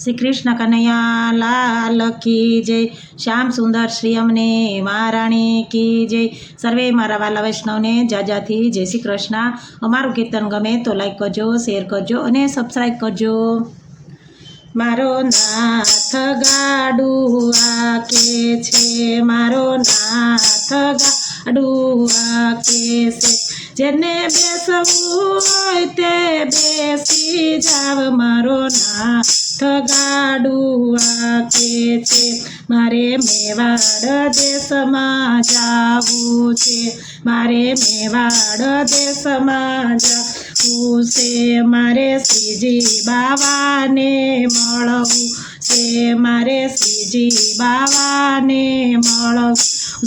શ્રી કૃષ્ણ કનૈયા લાલ કી જય, શ્યામ સુંદર શ્રી અમને મહારાણી કી જય. સર્વે મારા વાલા વૈષ્ણવને જાજાથી જય શ્રી કૃષ્ણ. અમારું કીર્તન ગમે તો લાઈક કરજો, શેર કરજો અને સબસ્ક્રાઈબ કરજો. મારો નાથ ગાડું આકે છે, મારો નાથ ગાડું આકે છે, જેને બેસવું હોય તે બેસી જાવ. મારો નાથ ગાડું આકે છે, મારે મેવાડ દેશમાં જાવું છે, મારે મેવાડ દેશમાં જાવું છે, મારે શ્રીજી બાવાને મળવું છે, મારે શ્રીજી બાવાને મળવું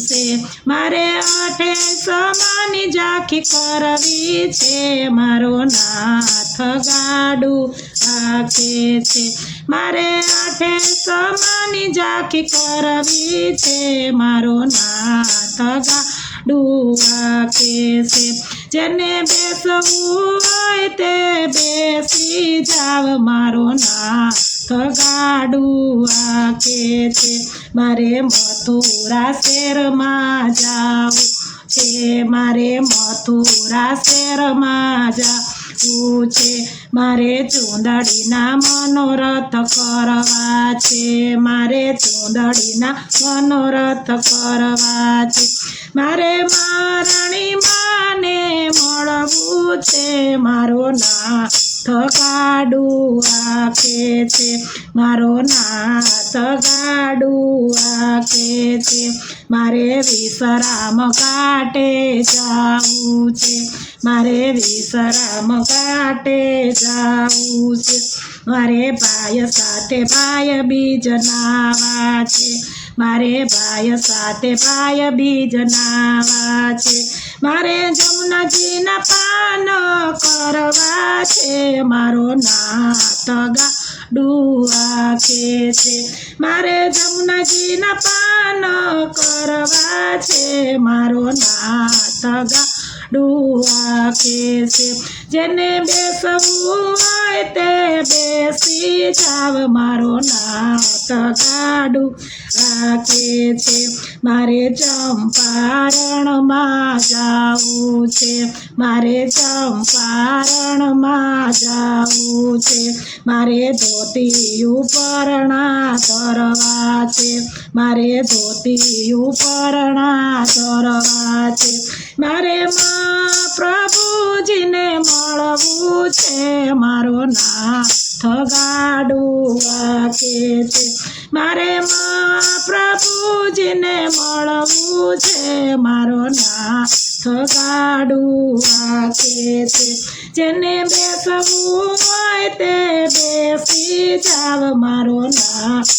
છે, મારે 8 સમાની ઝાંખી કરવી છે. મારો નાથ ગાડું આકે છે, મારે 8 સમાની ઝાંખી કરવી છે. મારો નાથ ગાડું આકે છે, જેને બેસવું હોય તે બેસી જાવ. મારો નાથ ગાડું આકે છે, મારે મથુરા શહેરમાં જાવું છે, મારે મથુરા શહેરમાં જાવું છે, મારે ચૂંદડીના મનોરથ કરવા છે, મારે ચૂંદડીના મનોરથ કરવા છે, મારે મહારાણી માને મળવું છે. મારો નાથ ગાડું આકે છે, મારો નાથ ગાડું આકે છે, મારે વિશ્રામ ઘાટે જાવું છે, મારે વિશ્રામ ઘાટે જાવું છે, મારે ભાઈ સાથે ભાઈ બીજ નાવા છે, મારે ભાઈ સાથે ભાઈ બીજ નાવા છે, મારે જમુનાજીના પાન કરવા છે. મારો નાથ ગાડું આકે છે, મારે જમુનાજીના પાન કરવા છે. મારો નાથ ગાડું આકે છે, જેને બેસવું હોય તે બેસી જાવ. મારો નાથ ગાડું આકે છે, મારે ચંપારણમાં જાવું છે, મારે ચંપારણમાં જાવું છે, મારે ધોતી ઉપરણા ધરવા છે, મારે ધોતી ઉપરણા ધરવા છે, મારે પ્રભુજીને મળવું છે. મારો નાથ ગાડું આકે છે, મારે પ્રભુજીને મળવું છે. મારો નાથ ગાડું આકે છે, જેને બેસવું હોય તે બેસી જાવ. મારો નાથ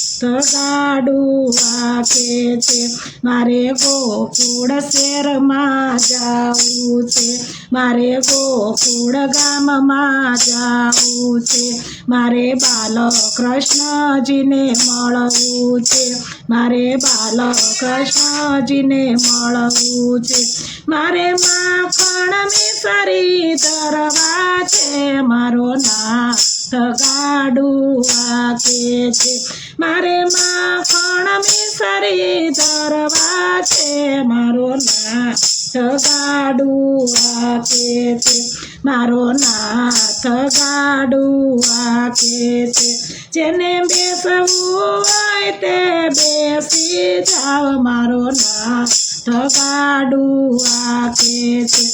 ગાડું આકે છે, મારે ગોકુળ શહેરમાં જાવું છે, મારે ગોકુળ ગામમાં જાવું છે, મારે બાલકૃષ્ણજીને મળવું છે, મારે બાલકૃષ્ણજીને મળવું છે, મારે માખણ મિસરી ધરવા છે. મારો નાથ ગાડું આકે છે, મારે માખણ મિસરી ધરવા છે. મારો નાથ ગાડું આકે છે, મારો નાથ ગાડું આકે છે, જેને બેસવું હોય તે બેસી જાવ. મારો નાથ ગાડું આકે છે,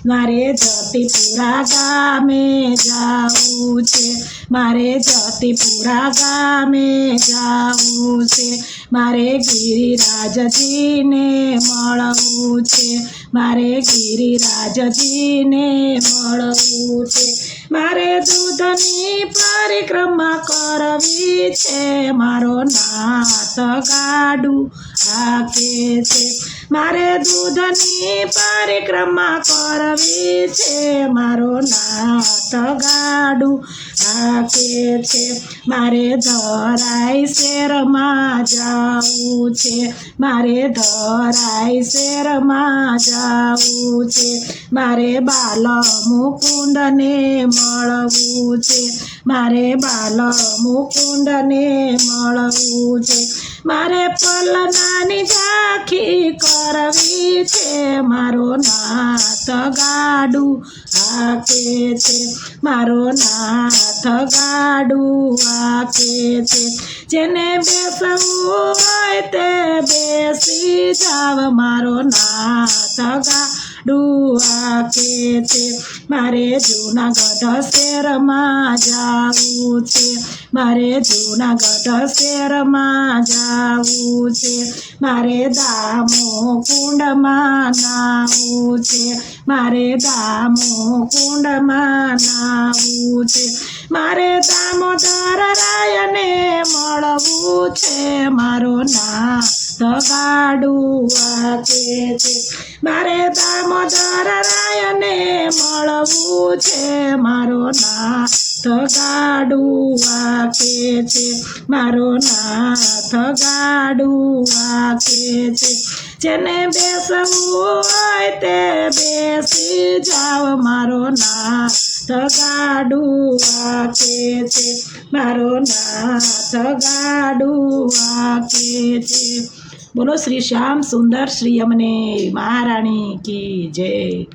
મારે જતીપુરા ગામે જાવું છે, મારે જતીપુરા ગામે જાવું છે, મારે ગિરિરાજજીને મળવું છે, મારે ગિરિરાજજીને મળવું છે, મારે દૂધની પરિક્રમા કરવી છે. મારો નાથ ગાડું આકે છે, મારે દૂધની પરિક્રમા કરવી છે. મારો નાથ ગાડું આકે છે, મારે ધરાઈ શહેરમાં જાવું છે, મારે ધરાઈ શહેરમાં જાવું છે, મારે બાલ મુકુંદને મળવું છે, મારે બાલ મુકુંદને મળવું છે મારે પલનાની ઝાંખી કરવી છે મારો નાથ ગાડું હાકે છે મારો નાથ ગાડું હાકે છે જેને બેસવું હોય તે બેસી જાવ મારો નાથ ગાડું હાકે છે મારે જૂનાગઢ શહેરમાં જાવું છે મારે જૂનાગઢ શહેરમાં જાવું છે મારે દામો કુંડમાં નાવું છે મારે દામો કુંડમાં નાવું છે મારે દામોદર રાયને મળવું છે મારો નાથ ગાડું હાકે છે મારે દામોદર રાયને મળવું છે મારો નાથ ગાડું હાકે છે મારો નાથ ગાડું હાકે છે જેને બેસવું હોય તે બેસી જાવ મારો નાથ ગાડું હાકે છે મારો નાથ ગાડું હાકે છે બોલો શ્રી શ્યામ સુંદર શ્રી અમને મહારાણી કી જય।